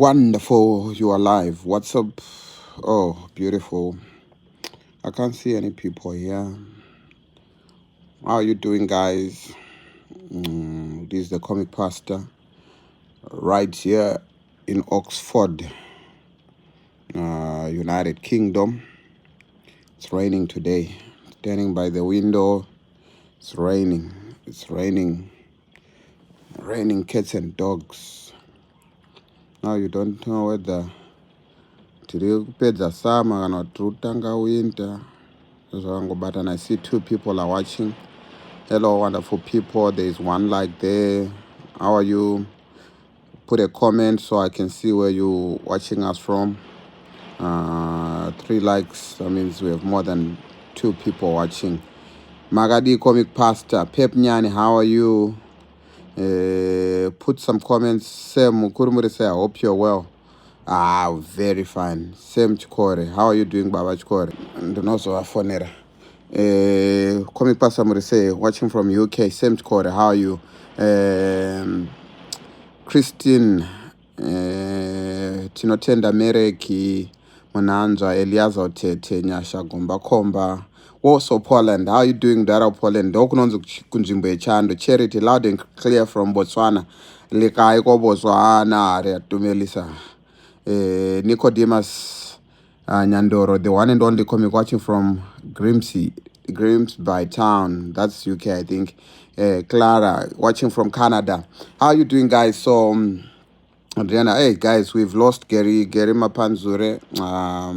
Wonderful, you are live. What's up? Oh, beautiful. I can't see any people here. How are you doing, guys? This is the comic pastor right here in Oxford, United Kingdom. It's raining today. Standing by the window, it's raining. It's raining. Raining cats and dogs. Now you don't know whether tiri kupedza summer kana kuti kutanga winter. But I see two people are watching. Hello, wonderful people. There is one like there. How are you? Put a comment so I can see where you watching us from. 3 likes. That means we have more than 2 people watching. Magadi Comic Pastor. Pep Nyani, how are you? Put some comments. Sam Mukurumuri say, I hope you're well. Very fine. Sam Chikore. How are you doing, Baba Chikore? And also a phonera. Comic Pastor Murise, watching from UK, same quarter. How are you? Christine, Tinotenda Mereki, Monanza, Eliaza Tete, Nyasha Gomba Komba, Warsaw, Poland. How are you doing, Dara Poland? Okunonzo Kunjimbe Chando, Charity, loud and clear from Botswana. Likaiko Botswana, Tumelisa. Nicodemus Nyandoro, the one and only comic watching from Grimsby Town. That's UK, I think. Clara, watching from Canada. How are you doing, guys? So, Adriana, hey, guys, we've lost Gary Mapanzure.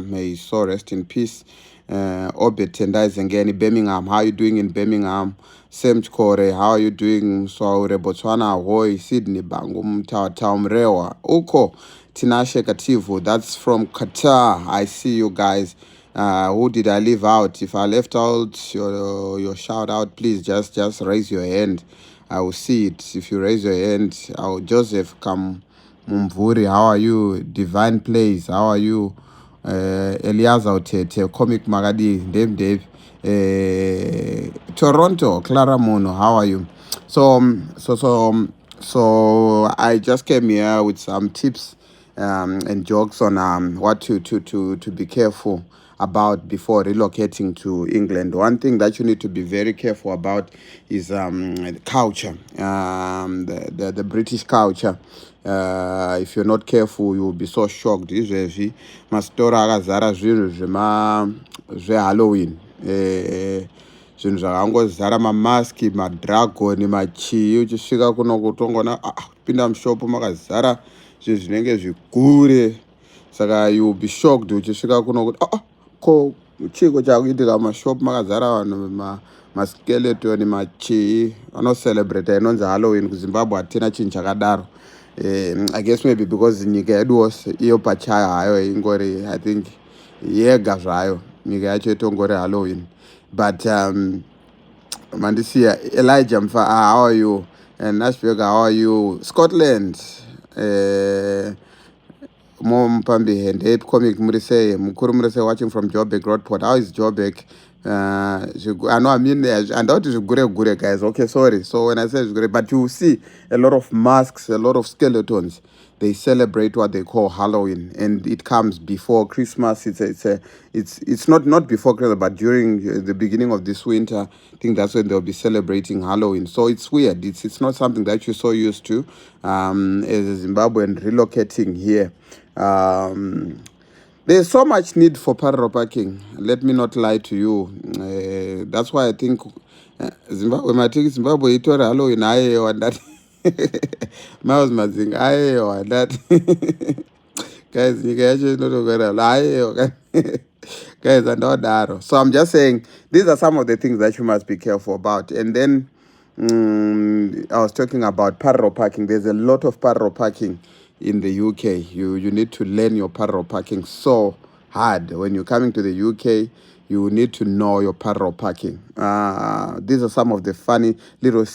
May his soul rest in peace. Obet Tendai Zengeni, Birmingham. How are you doing in Birmingham? Sem Chikore, how are you doing? So, Botswana, Hoi, Sydney, Bangum, Taumrewa, Uko, Tinashe Kativu. That's from Qatar. I see you guys. Who did I leave out? If I left out your shout out, please just raise your hand. I will see it. If you raise your hand, Joseph come Mumvuri, how are you? Divine Place, how are you? Eliaza Otete, Comic Magadi, Dave, Toronto, Clara Mono, how are you? So I just came here with some tips and jokes on what to be careful about before relocating to England. One thing that you need to be very careful about is culture, the British culture. If you're not careful, you'll be so shocked. Izvezvi mastora akazara zvinhu zveHalloween. Zvinhu zvakangozara mamaski, madragoni, machii. Uchisvika kuno kutongona kupinda mushopu makazara zvinhu zvinenge zvikure. Saka you'll be shocked uchisvika kuno kuti ko chiko chakuitika mashopu makazara vanhu maskeleton machii vanoselebrata inonzi Halloween. kuZimbabwe hatina chinhu chakadaro. I guess maybe because nyika yedu wose iyo pachayo hayo ingori, I think yega zvayo nyika yacho itongori Halloween. But Mandisia Elijah Mfa, how are you? And Nashville, how are you? Scotland, Mompambi and 8 comic Murise, Mukuru Murise watching from Joburg, Rodport. How is Joburg? I know, I mean, and that is great, guys. Okay, sorry. So when I say it's great, but you see a lot of masks, a lot of skeletons. They celebrate what they call Halloween, and it comes before Christmas. It's not before Christmas, but during the beginning of this winter. I think that's when they'll be celebrating Halloween. So it's weird. It's not something that you're so used to as a Zimbabwean relocating here. There's so much need for parallel parking. Let me not lie to you. That's why I think Zimbabwe, my take Zimbabwe, it was Halloween, or that. Mouse mazing, or that. Guys, you guys should not go guys, and all that. So I'm just saying, these are some of the things that you must be careful about. And then I was talking about parallel parking. There's a lot of parallel parking in the UK. You need to learn your parallel parking so hard. When you're coming to the UK, you need to know your parallel parking. These are some of the funny little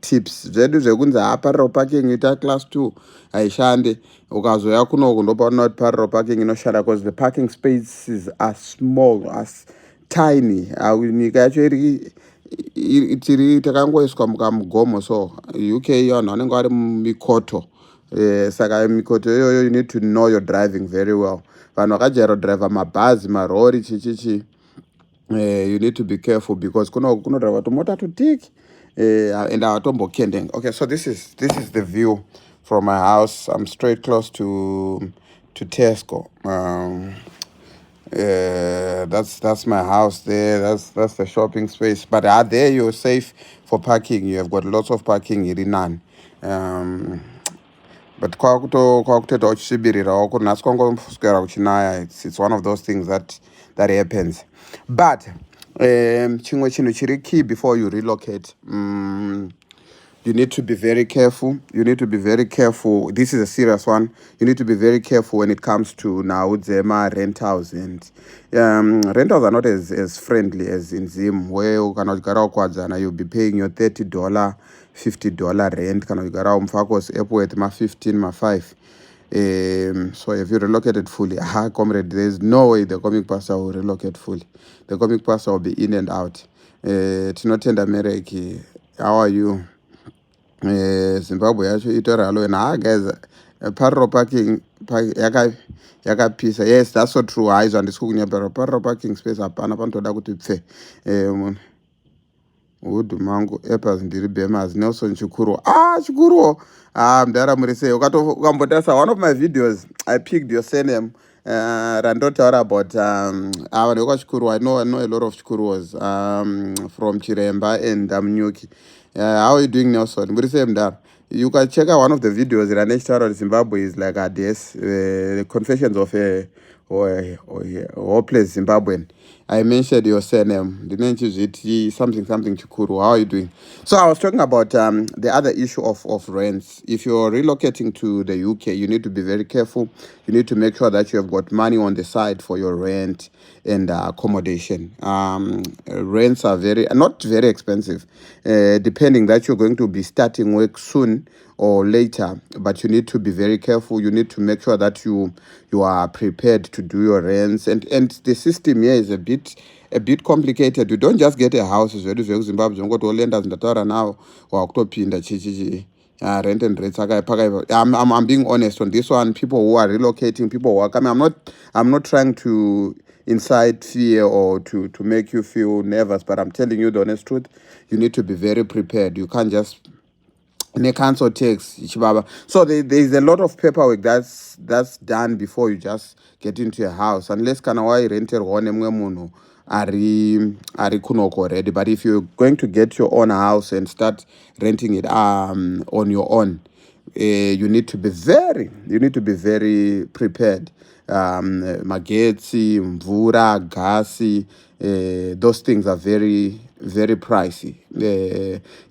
tips. Parallel parking ita class 2 aishande ukazoya kuno kundopa not parallel parking inoshanda because the parking spaces are small, as tiny. Nyika yacho itiri takangoiswa mukamugomo. So UK vanhu vanenge vari mumikoto Saka mikoto iyoyo you need to know your driving very well. Vanhu vakajaira kudhraivha mabhazi marori chichichi, you need to be careful because kunodhraivha tumota tutiki and havatombokendenga. Okay, so this is the view from my house. I'm straight close to Tesco. That's my house there. That's the shopping space. But there you're safe for parking. You have got lots of parking here in none. But kwakuteta uchisvibirirawo kuti nhasi kwangoswera kuchinaya. It's one of those things that happens. But chimwe chinhu chiri key before you relocate. You need to be very careful. You need to be very careful. This is a serious one. You need to be very careful when it comes to now Zema rentals. And rentals are not as friendly as in Zim, where you'll be paying your $30, $50 rent. Kana ugara umfakos airport ma 15 ma 5. So if you relocated fully, comrade, there's no way the comic pastor will relocate fully. The comic pastor will be in and out. Tinotenda Mereki, how are you? Zimbabwe yacho itoralo and guys, parallel parking yakapisa. Yes, that's so true. Eyes on the school parallel parking space hapana panotoda kuti pfe mangu apples ndiri bemas Nelson Chikuro. Chikuro mudara muri sei ukambotasa one of my videos I picked your surname randotaura about ava nekwachikuru. I know a lot of Chikuros from Chiremba and Nyuki. How are you doing, Nelson? You can check out one of the videos that Raneshtaura Zimbabwe is like the confessions of a hopeless Zimbabwean. I mentioned your surname. The name is something Chikuru. How are you doing? So I was talking about the other issue of rents. If you're relocating to the UK, you need to be very careful. You need to make sure that you have got money on the side for your rent and accommodation. Rents are not very expensive, depending that you're going to be starting work soon or later, but you need to be very careful. You need to make sure that you are prepared to do your rents, and the system here is a bit complicated. You don't just get a house zvedu zvezimbabwe zvongotolenda zindataura nawo wakutopinda chichichi rent and rates akaipa. I'm being honest on this one. People who are relocating, people who are coming, I'm not trying to incite fear or to make you feel nervous, but I'm telling you the honest truth. You need to be very prepared. You can't just council tax. So there is a lot of paperwork that's done before you just get into a house, unless kana wai rented one munhu ari kunoko already. But if you're going to get your own house and start renting it on your own, you need to be very prepared. Magetsi, mvura, gasi, those things are very pricey,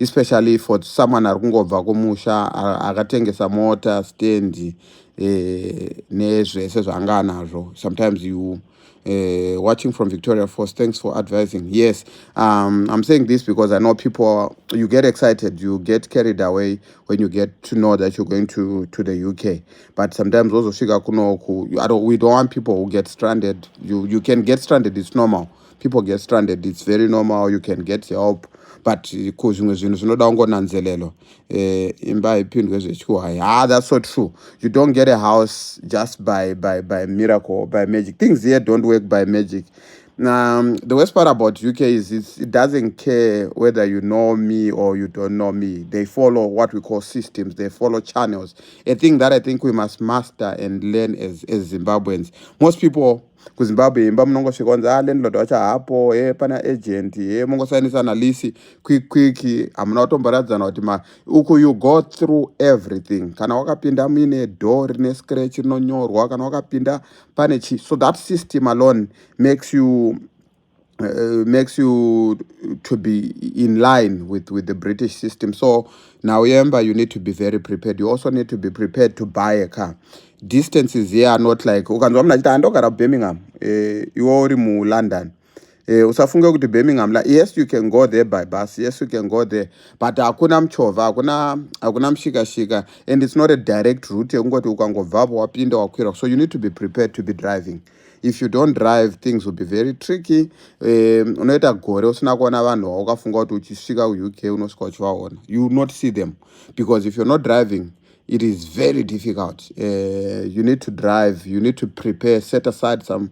especially for someone arikungobva kumusha akatengesa mota stand nezvese zvaanga nazvo. Sometimes you watching from Victoria Falls, thanks for advising. Yes, I'm saying this because I know people, you get excited, you get carried away when you get to know that you're going to the UK. But sometimes also we don't want people who get stranded. You can get stranded, it's normal. People get stranded, it's very normal. You can get help, but zvimwe zvinhu zvinoda kungonanzelelo imba ipindwe zvechikuhaya. That's so true. You don't get a house just by miracle or by magic. Things here don't work by magic. The worst part about UK is it doesn't care whether you know me or you don't know me. They follow what we call systems. They follow channels. A thing that I think we must master and learn as Zimbabweans. Most people kuZimbabwe imba munongosvika kunzi landlord wacho hapo pana agent mongosainisa nalisi quick hamuna kutomboradzana kuti uku you go through everything. Kana wakapinda muine door rine scratch rinonyorwa, kana wakapinda pane so that system alone makes you to be in line with the British system. So now remember, you need to be very prepared. You also need to be prepared to buy a car. Distances here are not like ukanzwa mna chita ndogara Birmingham iwe uri London usafunge kuti Birmingham yes you can go there by bus, yes you can go there, but hakuna mchovha, hakuna mshika, and it's not a direct route yekungoti ukangobvapo wapinda wakwira. So you need to be prepared to be driving. If you don't drive, things will be very tricky. Unoita gore usina kuona vanhu wakafunga kuti uchisvika kuUK unosvika uchivaona. You will not see them, because if you're not driving, it is very difficult. You need to drive, you need to prepare, set aside some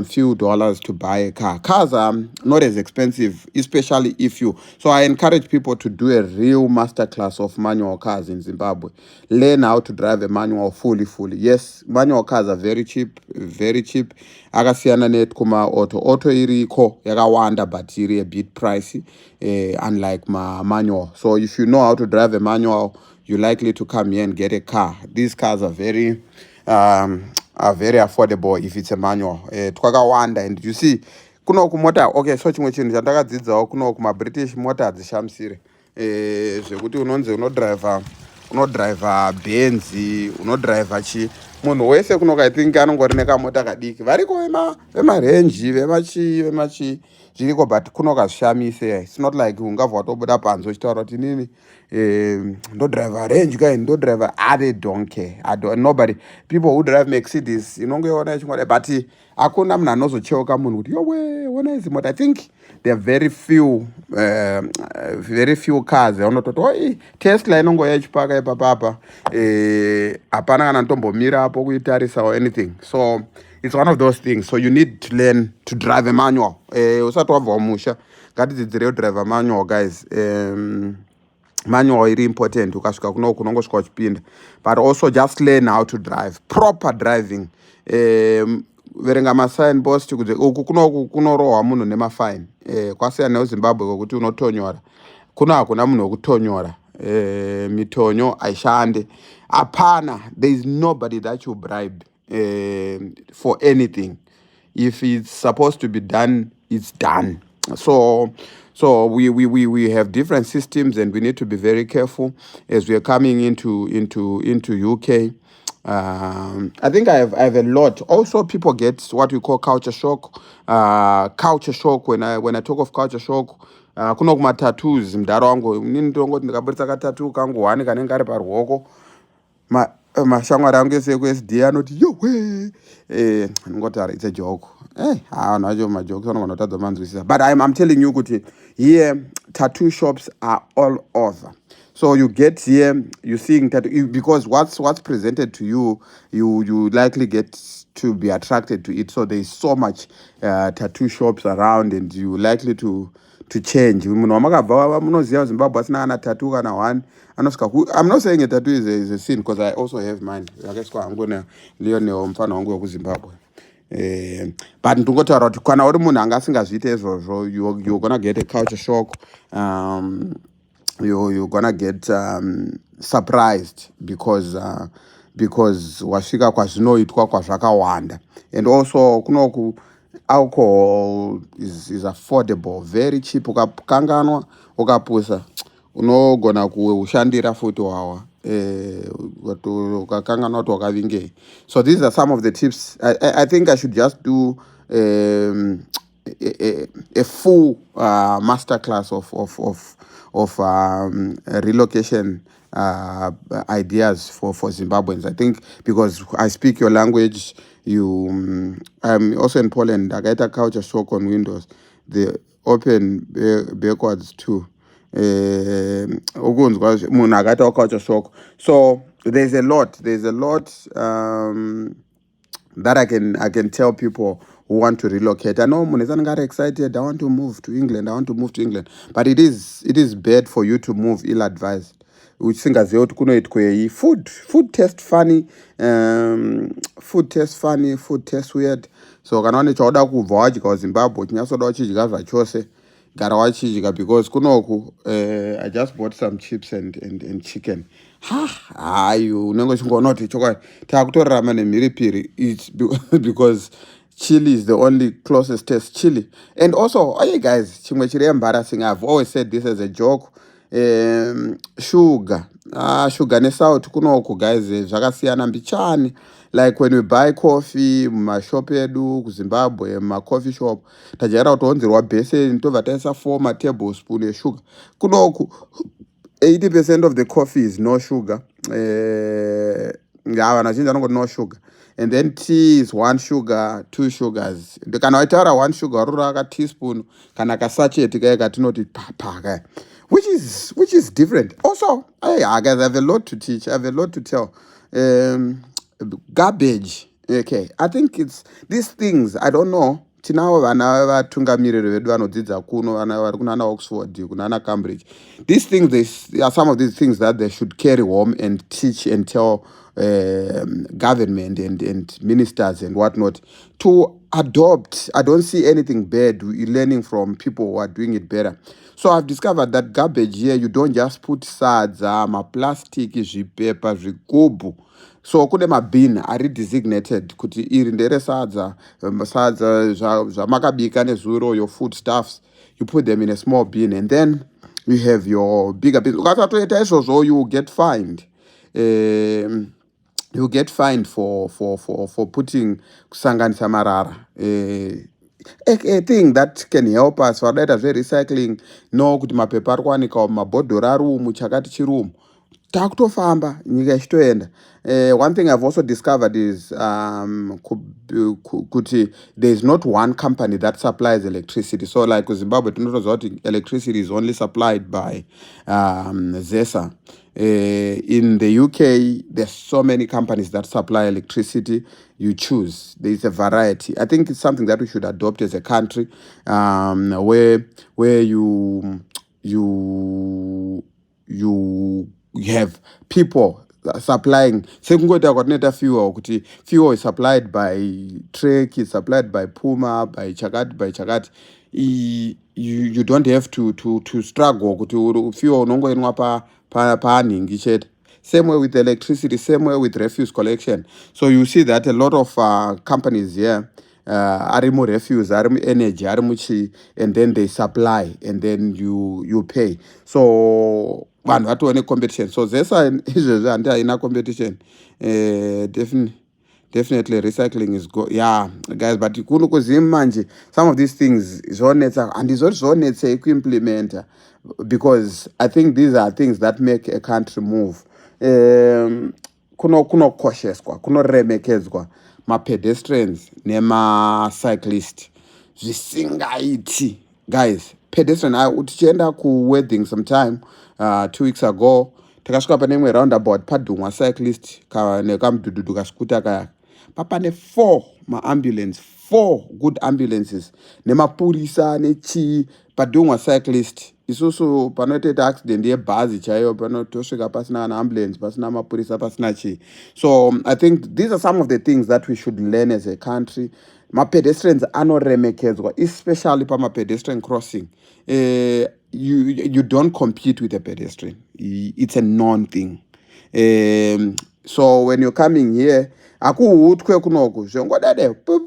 few dollars to buy a car. Cars are not as expensive, especially if you. So I encourage people to do a real masterclass of manual cars in Zimbabwe. Learn how to drive a manual fully. Yes, manual cars are very cheap, very cheap. Akasiyana net kuma auto iriko yakawanda, but iri a bit pricey, unlike manual. So if you know how to drive a manual, you're likely to come here and get a car. These cars are very affordable if it's a manual. Twakawanda, and you see, kuno kumota, okay, so chimwe chinhu chandakadzidzawo kuno kuma-British mota hadzishamsire. Zvekuti unodriver Benz, unodriver chi. Munhu wese kuno I think anongori nekamota kadiki. Variko vemarenji, vemachi. Zviriko, but kuno kazvishamise. It's not like ungabva watobuda panze uchitaura kuti nini, ndodriver range guy, ndodriver. They don't care. Nobody. People who drive Mercedes, inongoiona ichingode, but hakuna munhu anozocheuka munhu kuti yowe wona izi mota. I think there are very few cars yaunototi oi Tesla inongoya ichipaka ipapapa, hapana kana ntombomira apo kuitarisa or anything. So it's one of those things. So you need to learn to drive a manual. Usati wabva wamusha ngatidzidzire kudrive a manual, guys. Manual is important. Ukasvika kuno kunongosvika uchipinda, but also just learn how to drive, proper driving. Verenga masignpost uku kunorohwa munhu nemafine. Kwasiyana nezimbabwe kokuti unotonyora. Kuno hakuna munhu wekutonyora. Mitonyo aishande. Apana, there is nobody that you bribe for anything. If it's supposed to be done, it's done. So we have different systems, and we need to be very careful as we are coming into UK. I think I have a lot. Also, people get what we call culture shock. Culture shock. When I talk of culture shock, kuno kuma tattoos mdaro wangu nini ndongoti ndikabudisa katattoo kangu wani kanenge ari paruoko. Mashamwari angu ekuSD anoti yowe, ngoti it's a joke. Nacho majokes anotadza manzwisisa. But I'm telling you kuti here tattoo shops are all over. So you get here, you seeing tattoo, because what's presented to you, you likely get to be attracted to it. So there's so much tattoo shops around, and you likely to change. I'm not saying a tattoo is a sin, because I also have mine. I guess I'm gonna learn mfano wangu wa Zimbabwe. But ndingotaura kuti kana uri munhu anga asingazviite izvozvo, you're gonna get a culture shock. You're gonna get surprised because wasvika kwazvinoitwa kwazvakawanda. And also kunoku alcohol is affordable, very cheap. Ukakanganwa ukapusa unogona kushandira futi wawa. Ukakanganwa kuti wakavingei. So these are some of the tips. I think I should just do a full masterclass of relocation ideas for Zimbabweans. I think because I speak your language, I'm also in Poland. I get a culture shock on Windows. They open backwards too. Culture shock. So there's a lot that I can tell people who want to relocate. I know Munezan got excited. I want to move to England. But it is bad for you to move ill-advised. Which thing as food tastes funny, food tastes weird. So kana one choda kubva wachika Zimbabwe chinyasoda uchidya zvachose gara wachidya, because kunoku I just bought some chips and chicken. Unenge chingonoti chokwadi takutorarama nemhiripiri. It's because chili is the only closest taste. Chili. And also, hey guys, chimwe chiri embarrassing. I've always said this as a joke. Sugar nesalt kunoku, guys, zvakasiyana mbichani. Like when we buy coffee mumashop edu kuZimbabwe, coffee shop, tajaira kutoonzerwa bheseni tobva taisa 4 tablespoon esugar. Kunoku 80% of the coffee is no sugar. Vanhu vazhinji vanongoti no sugar. And then tea is 1 sugar, 2 sugars. Kana waitaura 1 sugar warura ka teaspoon kana ka sachet kaya katinoti papa kaya. which is different. Also, guys, I have a lot to teach. I have a lot to tell. Garbage. Okay, I think it's these things. I don't know. Tinavo vana vatungamiriri vedu vanodzidza kuno vana vari kunana Oxford kunana Cambridge. These things, they are some of these things that they should carry home and teach and tell government and ministers and whatnot to adopt. I don't see anything bad learning from people who are doing it better. So I've discovered that garbage here, you don't just put sadza, plastic, zvipepa, zvigubhu. So kune mabin ari designated kuti iri ndere sadza zvamakabika nezuro, your food stuffs, you put them in a small bin, and then you have your bigger bin. Ukasatoita izvozvo, you get fined. You get fined for putting kusanganisa marara. A thing that can help us for that recycling, no kuti mapepa ari kuwanika mabhodhoro ari umu chakati chiri umu takutofamba nyika ichitoenda. One thing I've also discovered is kuti there's not one company that supplies electricity. So like Zimbabwe, electricity is only supplied by ZESA. In the UK, there's so many companies that supply electricity. You choose. There's a variety. I think it's something that we should adopt as a country, where you have people supplying. Sekungoita kwatinoita fuel kuti fuel is supplied by Trek, is supplied by Puma, by Chakati. You don't have to struggle kuti fuel unongoinwa paningi chete. Same way with electricity, same way with refuse collection. So you see that a lot of companies here arimu refuse, arimu energy, arimu chi, and then they supply, and then you pay. So vanhu vatoone competition. So zesa izvezvi handi haina competition. Definitely recycling is good. Yeah, guys, but kuno kuzimu manje, some of these things zvonetsa handizoti zvonetsa kuimplementa, because I think these are things that make a country move. Kunokosheswa, kunoremekedzwa ma-pedestrians nema-cyclist zvisingaiti. Guys, pedestrian, tichienda kuwedding sometime 2 weeks ago, takasvika pane imwe roundabout padhumwa cyclist nekamudhudhudhu kaskuta kaya, papane 4 maambulance, 4 good ambulances nemapurisa nechii padhumwa cyclist. Isusu panoita accident yebhazi chaiyo panotosvika pasina an ambulance, pasina mapurisa, pasina chii. So I think these are some of the things that we should learn as a country. Ma-pedestrians anoremekedzwa, especially pama-pedestrian crossing. You don't compete with a pedestrian. It's a non-thing. So when you're coming here, akuhutwe kunoku zvengodade pip.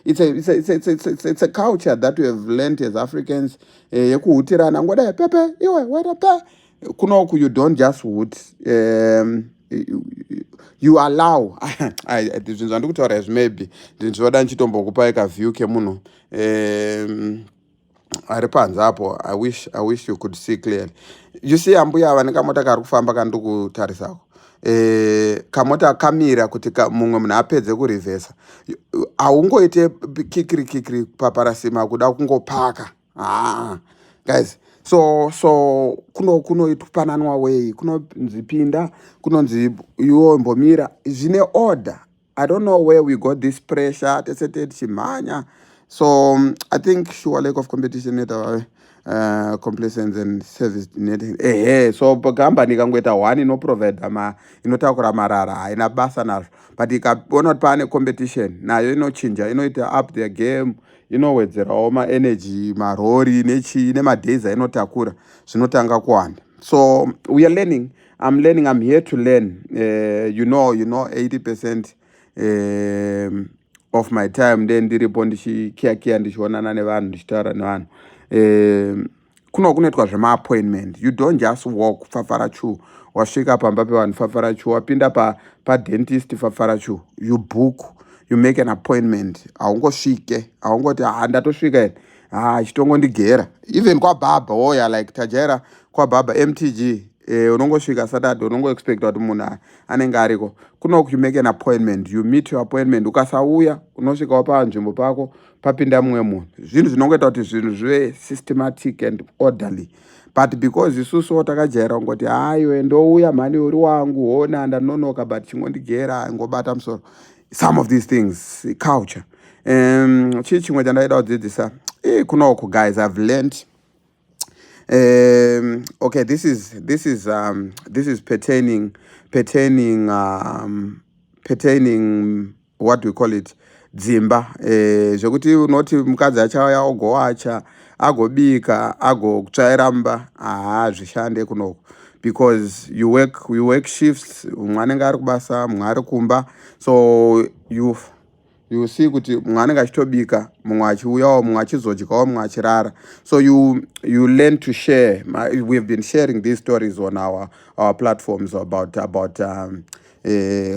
It's a culture that we have learned as Africans. Yekuhutirana ngoda pepe iwe wada pe. Kunoku you don't just hoot. You allow. Ndizvinzwa ndikutaura as maybe ndinzvoda nchitombokupa eka view kemunhu ari panze apo. I wish you could see clearly. You see ambuya ava nekamota kari kufamba kandikutarisako. Kamota kamira kuti mumwe munhu apedze kurivhesa, haungoite kikiri paparasima kuda kungopaka. Guys, so kunopananwa wei, kunonzi pinda, kunonzi iwo mbomira, zvine order. I don't know where we got this pressure tesete chimanya. So I think sure lack of competition complaisance and service so gamba nikangoita one inoprovide inotakura marara haina basa nazvo, but ikaona kuti pane competition nayo inochinja, inoita up their game, inowedzerawo maenergy, marori nechii nemadays ainotakura zvinotanga kuwanda. So we are learning. I'm learning. I'm here to learn. 80% of my time then ndiripo ndichikiakia ndichionana nevanhu ndichitaura nevanhu. Kunoitwa zvema-appointment. You don't just walk fafarachu wasvika pamba pevanhu fafarachu, wapinda pa-dentist fafarachu. You book, you make an appointment. Haungosvike, haungoti ndatosvika ine chitongondigera. Even kwababa, like tajera kwababa MTG, unongosvika Saturday unongoexpecta kuti munhu anenge ariko. Kunoku you make an appointment, you meet your appointment. Ukasauya unosvikawo panzvimbo pako papinda mumwe munhu. Zvinhu zvinongoita kuti zvinhu zvive systematic and orderly. But because isusu takajaira kungoti hayi ndouya mhani uri wangu hona ndanonoka but chingondigera ngobata musoro. Some of these things culture. Chii chimwe chandaida kudzidzisa kunoku guys I've learned okay, this is pertaining what we call it dzimba zvekuti unoti mukadzi achauya ogowacha agobika agotsvaira mba zvishande kunoku because you work shifts, mumwe anenge ari kubasa mumwe ari kumba, so you see kuti mumwe anenge achitobika mumwe achiuyawo mumwe achizodyawo mumwe achirara, so you learn to share. We've been sharing these stories on our platforms about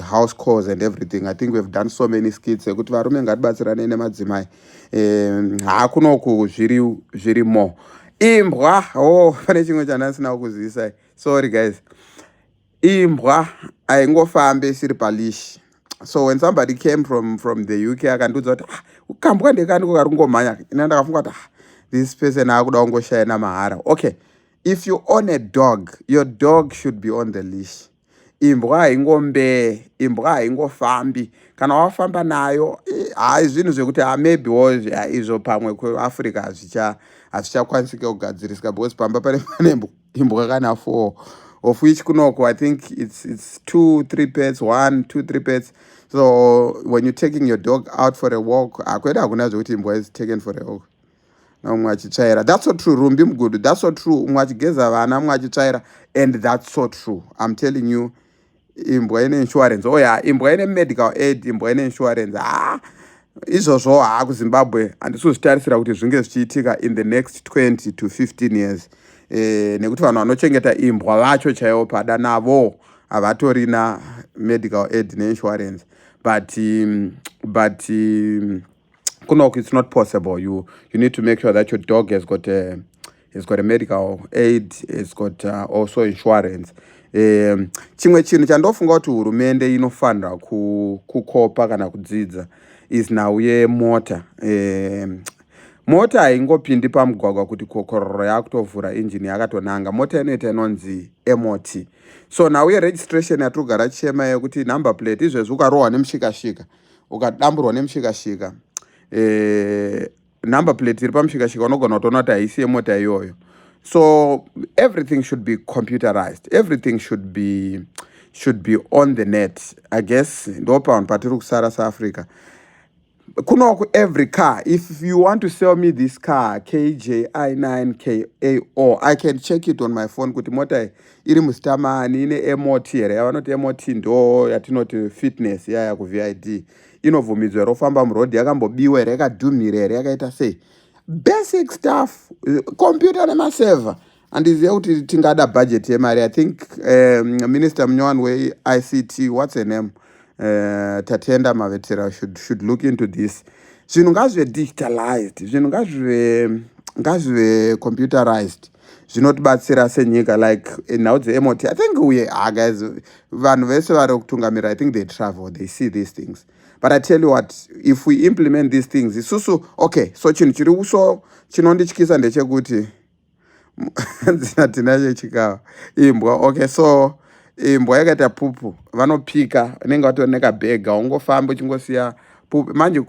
house chores and everything. I think we've done so many skits ekuti varume ngatibatsirane nemadzimai. Kunoku zviri more imbwa. Pane chimwe chandasina kuzivisa, sorry guys. Imbwa haingofambe isiri palishi. So when somebody came from the UK akandudza kuti kambwa ndekaniko kari kungomhanya, ina ndakafunga kuti this person akuda kungoshaya namahara. Okay, if you own a dog, your dog should be on the leash. Imbwa haingombe, imbwa haingofambi. Kana wafamba nayo zvinhu zvekuti maybe izvo pamwe kuAfrica hazvichakwanisike kugadzirisika because pamba pane imbwa kana 4, of which kunoku I think it's 2-3 pets, 1-2-3 pets. So when you're taking your dog out for a walk, akweda hakuna zvekuti imbwa is taken for a walk. Umwe achitsvaira. That's so true. Rumbi mugudu. That's so true. Umwe achigeza vana umwe achitsvaira. And that's so true. I'm telling you, imbwa ine insurance. Oh yeah, imbwa ine medical aid, imbwa ine insurance. Izvozvo kuZimbabwe handisuzvitarisira kuti zvinge zvichiitika in the next 20 to 15 years. Nekuti vanhu vanochengeta imbwa vacho chaivo pada navo havatorina medical aid neinsurance. But kunoku it's not possible. You need to make sure that your dog has got a medical aid, it's got also insurance. Chimwe chinhu chandofunga kuti hurumende inofanira kukopa kana kudzidza is now mota. Mota haingopindi pamugwagwa kuti kokororo yakutovhura engine yakatonanga. Mota inoita inonzi MOT. So now registration yatogara chema yekuti number plate izvezvi ukarohwa nemushikashika ukadamburwa nemushikashika number plate iri pamushikashika unogona kutoona kuti haisi yemota iyoyo. So everything should be computerized, everything should be on the net. I guess ndo panhu patiri kusara saAfrica. Kunoku every car, if you want to sell me this car KJI9KAO, I can check it on my phone kuti mota iri musitamani ine MOT here. Yavanoti MOT ndo yatinoti fitness yaya kuVID. Inobvumidzwa rofamba murodhi yakambobiwa here, yakadhumira here, yakaita sei. Basic stuff, computer nemaserver. Handiziva kuti tingada budget yemari. I think Minister Mnyowani we-ICT, what's her name? Tatenda Mavetera should look into this. Zvinhu ngazvive digitalized, zvinhu ngazvive computerized. Zvinotibatsira senyika like now the MOT. I think guys, vanhu vese vari kutungamira, I think they travel, they see these things. But I tell you what, if we implement these things, isusu, okay, so chinhu chiri kuso chinondityisa ndechekuti tinacho chikawa imbwa. Okay, so imbwa yakaita pupu vanopika unenge watoneka bhega ungofamba uchingosiya pupu manje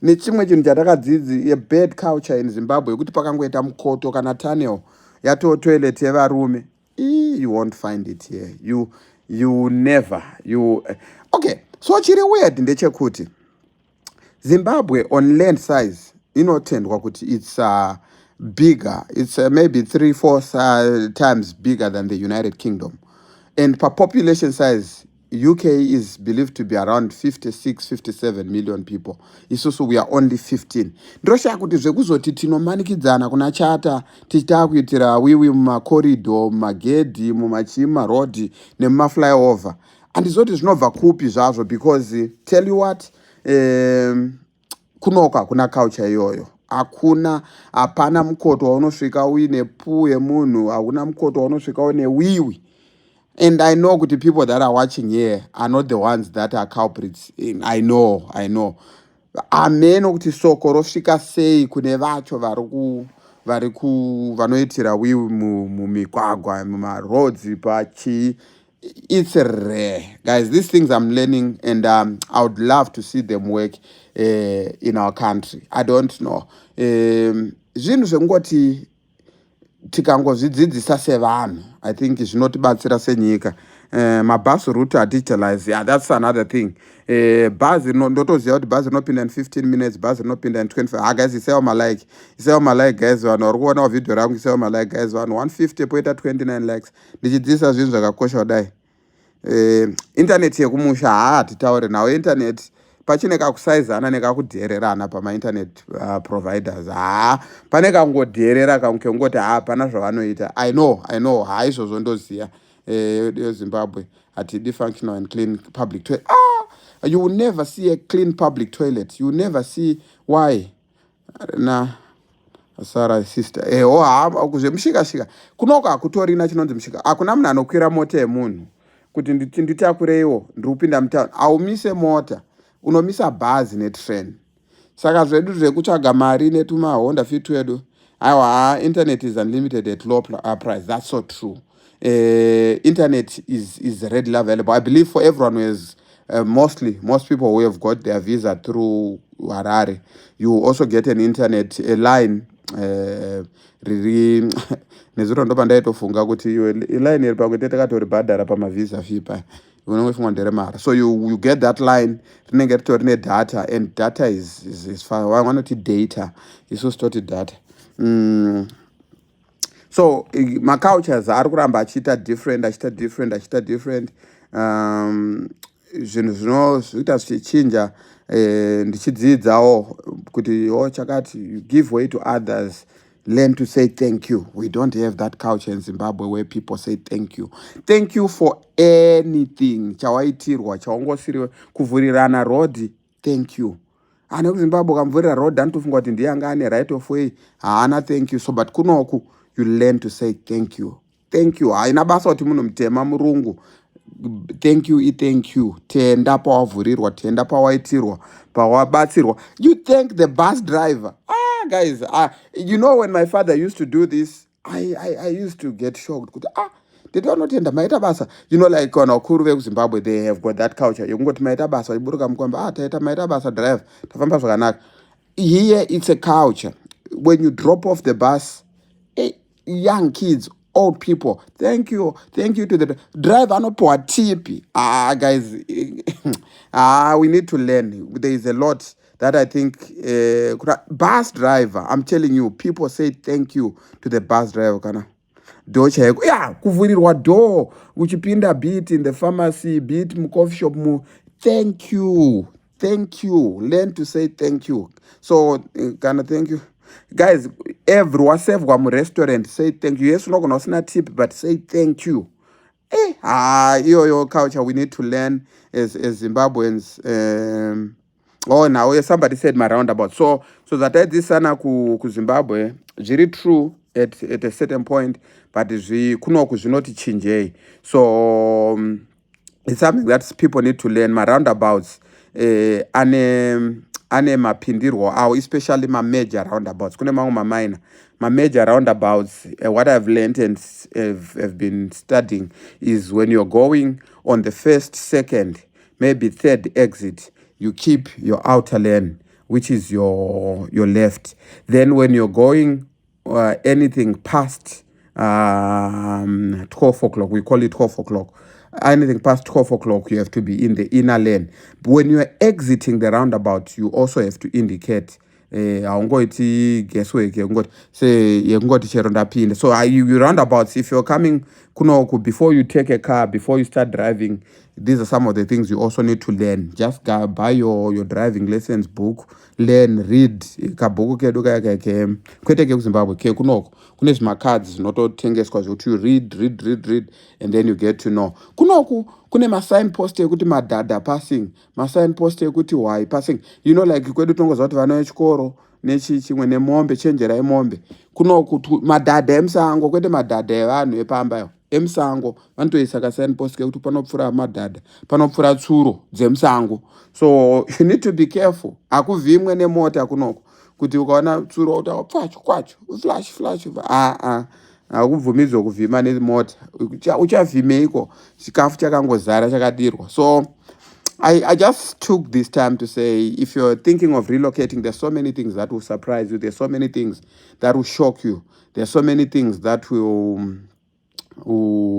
nechimwe chinhu chatakadzidzi a bad culture in Zimbabwe yekuti pakangoita mukoto kana tunnel yato toilet yevarume, you won't find it here. You never okay. So chiri weird ndechekuti Zimbabwe on land size inotendwa kuti it's bigger, it's maybe 3-4 times bigger than the United Kingdom. And per population size, UK is believed to be around 56-57 million people. Isusu we are only 15. Ndosha kuti zvekuzoti tinomanikidzana kuna chata tichita kuitira wiwi mumacorridor, mumagedhi, mumachima road nemumaflyover. Handizoti zvinobva kupi zvazvo because tell you what, kunoka kuna culture iyoyo. hapana mukoto waunosvika uine puu yemunhu, hauna mukoto waunosvika une wiwi. And I know kuti people that are watching here are not the ones that are culprits. I know. Ameno kuti soko rosvika sei kune vacho vanoitira wiwi mumigwagwa, mumaroads, pachi. It's rare. Guys, these things I'm learning, and I would love to see them work in our country. I don't know. Zvinhu zvengoti tikangozvidzidzisa sevanhu, I think zvinotibatsira senyika. Mabus route are digitalized. Yeah, that's another thing. Bus ndotoziva kuti bus rinopinda in 15 minutes, bus rinopinda in 25. Guys, isaiwa malike guys, vanhu vari kuona video rangu, isaiwa malike guys, vanhu 150 poita 29 likes. Ndichidzidzisa zvinhu zvakakosha kudai. Internet yekumusha hatitaure nawo. Internet pachine kakusaizana nekakudhererana pamainternet providers. Pane kangodherera kange ngoti hapana zvavanoita. I know haizvozvo ndoziya. Zimbabwe hatidi functional and clean public toilet. You will never see a clean public toilet. You will never see. Why? Sara sister. Kuzve mushika kunoko hakutorina chinonzi mushika. Hakuna munhu anokwira mota yemunhu kuti nditakureiwo ndiri kupinda mutown. Haumise mota, unomisa bhazi netrain. Saka zvedu zvekutsvaga mari netumahonda fit twedu, aiwa, internet is unlimited at low price. That's so true. Internet is readily available. I believe for everyone who has most people who have got their visa through Harare, you also get an internet, a line. Riri nezuro ndo pandaitofunga kuti line iri pakuti takatoribhadhara pamavisa fee pa unongofunga ndere mara. So you get that line, rinenge ritori nedata, and data is fine. Vanoti data isu stoti data. So macultures ari kuramba achiita different. Zvinhu zvinoita zvichichinja. Ndichidzidzawo kuti chakati, you give way to others, learn to say thank you. We don't have that culture in Zimbabwe where people say thank you. Thank you for anything chawaitirwa, chaungosiriwe, kuvhurirana road, thank you. Ane kuZimbabwe kamvurira road anotofunga kuti ndiye anga ane right of way, haana thank you. So but kunoku you learn to say thank you. Thank you. Haina basa kuti munhu mutema murungu. Thank you, thank you. Tenda pawavhurirwa, tenda pawaitirwa, pawabatsirwa. You thank the bus driver. Guys, you know, when my father used to do this, I used to get shocked. Did I not tenda maita basa? You know, like on Okuru Zimbabwe, they have got that culture. You can go to maita basa, you buruka mkwamba, taita maita basa drive. Tafamba zvakanaka. Here it's a culture. When you drop off the bus, young kids, old people, thank you to the driver. Anopoa tipi. Guys, we need to learn. There is a lot that I think bus driver, I'm telling you, people say thank you to the bus driver. Kana docha yako, kuvurirwa door, uchipinda beat in the pharmacy, beat mu coffee shop mu, thank you. Learn to say thank you. So kana thank you. Guys, everyone serve mu restaurant, say thank you. Yes, not gonna tip, but say thank you. Your culture we need to learn as Zimbabweans. Now somebody said my roundabout. So that I this sana ku Zimbabwe, very true at a certain point, but kunoku zvinoti chinjei. So it's something that people need to learn. My roundabouts, ane mapindirwo awo, especially my major roundabouts. Kune mangu minor. My major roundabouts, what I've learned and have been studying is when you're going on the first, second, maybe third exit, you keep your outer lane, which is your left. Then when you're going anything past 12 o'clock, we call it 12 o'clock. Anything past 12 o'clock, you have to be in the inner lane. But when you are exiting the roundabout, you also have to indicate. So you roundabouts, if you're coming kunoku, before you take a car, before you start driving, these are some of the things you also need to learn. Just go buy your driving lessons book, learn, read. Kabuku kwete ke Zimbabwe ke kunoku kune zvima cards zvinototengeswa zvokuti you read, and then you get to know. Kunoku kune ma sign post ekuti madhadha passing, ma sign post ekuti why passing. You know, like kwedu tongoziva kuti vana vechikoro nechimwe nemombe, chenjerai mombe. Kuno madhadha emusango, kwete madhadha evanhu epamba emusango vanotoisa kasignpost kekuti panopfura madhadha, panopfura tsuro dzemusango. So you need to be careful. Hakuvhimwe nemota kunoko kuti ukaona tsuro kwacho kwacho flash hakubvumidzwa kuvhima nemota. Uchavhimeiko chikafu chakangozara chakadirwa. So I just took this time to say, if you're thinking of relocating, there's so many things that will surprise you. There's so many things that will shock you. There's so many things that will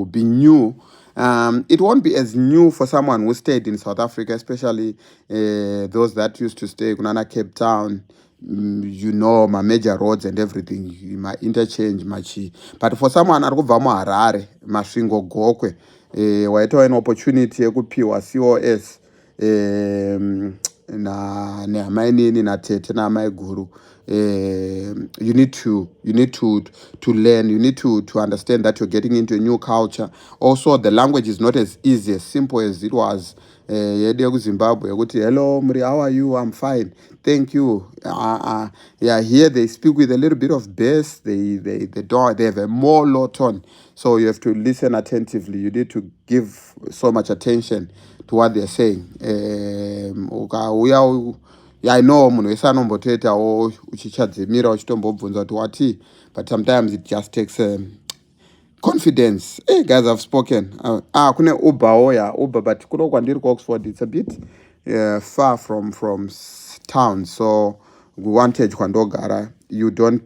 be new. It won't be as new for someone who stayed in South Africa, especially those that used to stay in Cape Town. My major roads and everything, my interchange, machi. But for someone ari kubva muHarare, Masvingo Gokwe, waitawo an opportunity yekupiwa COS nehama inini natete naamai guru. You need to learn. You need to understand that you're getting into a new culture. Also, the language is not as easy, as simple as it was. Zimbabwe, hello, Muri, how are you? I'm fine, thank you. Here they speak with a little bit of bass. They have a more low tone, so you have to listen attentively. You need to give so much attention to what they're saying. I know munhu wese anombotoitawo uchichadzimira uchitombobvunza kuti wati, but sometimes it just takes confidence. Hey guys, I've spoken. Kune Uber, but kuno kwandiri ku-Oxford, it's a bit far from town, so kuvantage kwandogara, you don't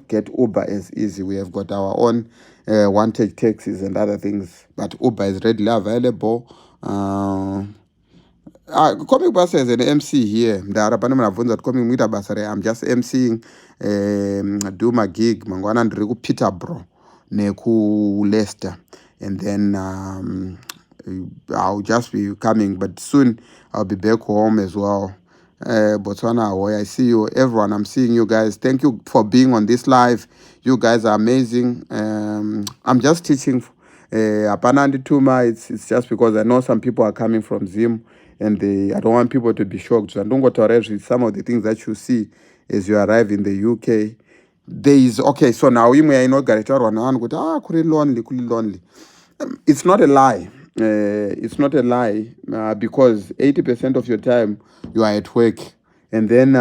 get Uber as easy. We have got our own vantage taxis and other things, but Uber is readily available. Coming basa as an MC here, I'm just MCing, do my gig mangwana ndiri ku Peterborough neku Leicester, and then I'll just be coming, but soon I'll be back home as well. Botswana, I see you, everyone. I'm seeing you guys. Thank you for being on this live. You guys are amazing. I'm just teaching Apanandi Tuma. It's just because I know some people are coming from Zim, and I don't want people to be shocked. So I don't go to arrange with some of the things that you see as you arrive in the UK. There is, okay, so now you may not get it kuri lonely. It's not a lie. It's not a lie because 80% of your time you are at work, and then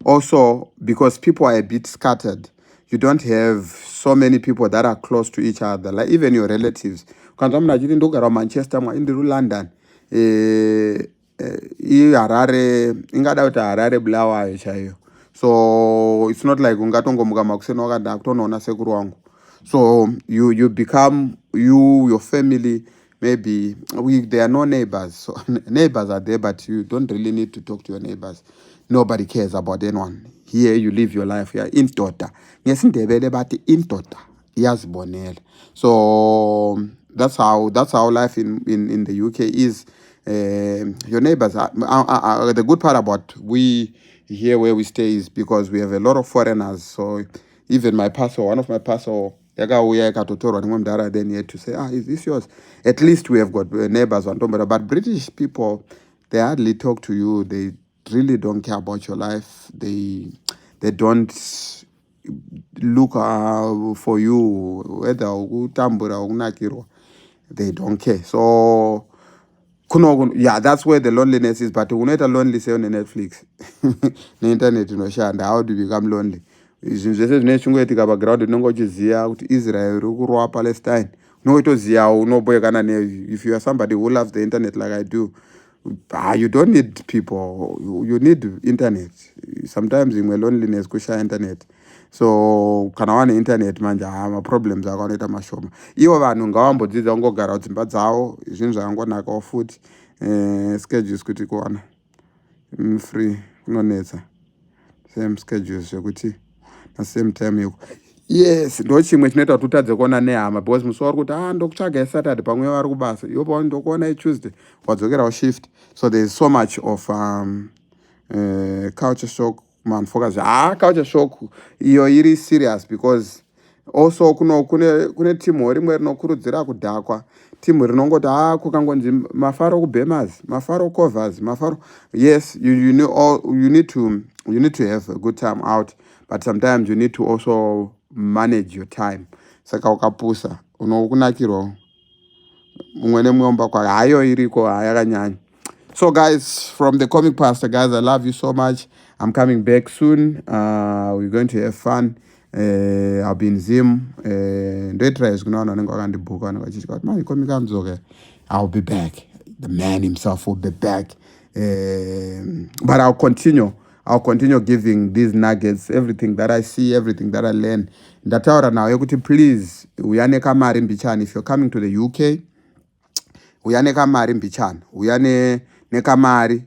also because people are a bit scattered. You don't have so many people that are close to each other, like even your relatives. Manchester, London, Harare Bulawayo chayo. So it's not like so you become, your family, maybe there are no neighbors. So neighbors are there, but you don't really need to talk to your neighbors. Nobody cares about anyone. Here you live your life. You're in tota. Yes, in tota. Yes, Bonel. So that's how life in the UK is. Your neighbors are the good part about we here where we stay is because we have a lot of foreigners. So even my pastor, one of my pastor, then he had to say, is this yours? At least we have got neighbors on top. But British people, they hardly talk to you. They really don't care about your life. They don't look for you, whether utambura unakiro. They don't care. So that's where the loneliness is. But unaita lonely say on Netflix, the internet inoshanda. How do you become lonely? Zvinhu zvese zvinechungoitika paground unongochiziva kuti Israel iri kurwa Palestine. Unongotozivawo unoboekana neyo. If you are somebody who loves the internet like I do, you don't need people. You need internet. Sometimes in my loneliness kushaya internet. So kana wane internet manje problems akaonoita mashoma. Ivo vanhu ngavambodzidza kungogara kudzimba dzavo. Zvinhu zvakangonakawo futi. Schedules kuti kuwana free kunonetsa. Same schedules zvekuti na same time yoko. Yes, ndo chimwe chinoita kuti utadze kuona nehama because musi vari kuti ndokutsvaga Saturday pamwe vari kubasa. Ivo ndokuona Tuesday wadzokerawo shift. So there's so much of culture shock. Man, focus. Culture shock. You're really serious because Also kune timu rimwe rinokurudzira kudhakwa, timu rinongoti kukangonzi mafaro kuBhammers, mafaro covers, mafaro. Yes, you need to have a good time out, but sometimes you need to also manage your time. Saka ukapusa unokunakirwa mumwe nemumwe kwa hayo iriko hayakanyanya. So guys, from the comic pastor, guys, I love you so much. I'm coming back soon. We're going to have fun. I'll be in Zim. I'll be back. The man himself will be back. But I'll continue giving these nuggets, everything that I see, everything that I learn. Ndataura now, please, uyane kamari mbichani. If you're coming to the UK, uyane kamari mbichana, uyane nekamari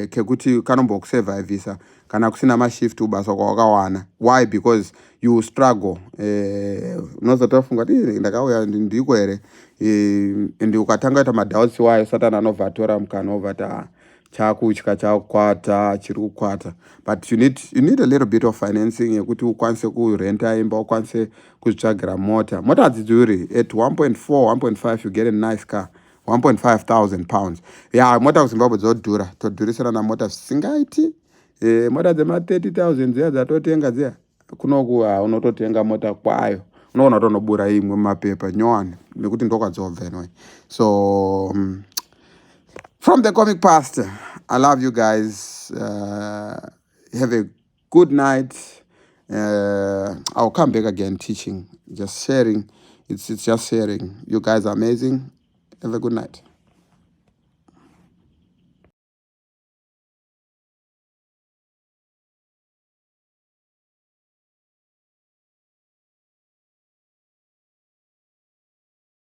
kekuti kanombokusurvivisa kana kusina mashift ubasa kwawakawana. Why? Because you struggle. Unozotofunga ndakauya ndiko here ende ukatanga kuita madoubts wayo Satani anobva atora mukana ovata chakutya chakwata chiri kukwata. But you need a little bit of financing yekuti ukwanise kurenta imba, ukwanise kuzvitsvagira mota. Mota hadzidhuri. At 1.4 1.5 you get a nice car. 1,500 pounds. Yeah, mota kuZimbabwe dzodhura. Todhurisana na mota singaiti. Mota dzema 30,000 dziya dzatotenga dziya. Kunoku unototenga mota kwayo. Unoona tonobura imwe mumapepa nyowani nekuti ndokwadzobva anyway. So from the comic pastor, I love you guys. Have a good night. I'll come back again teaching, just sharing. It's just sharing. You guys are amazing. Have a good night.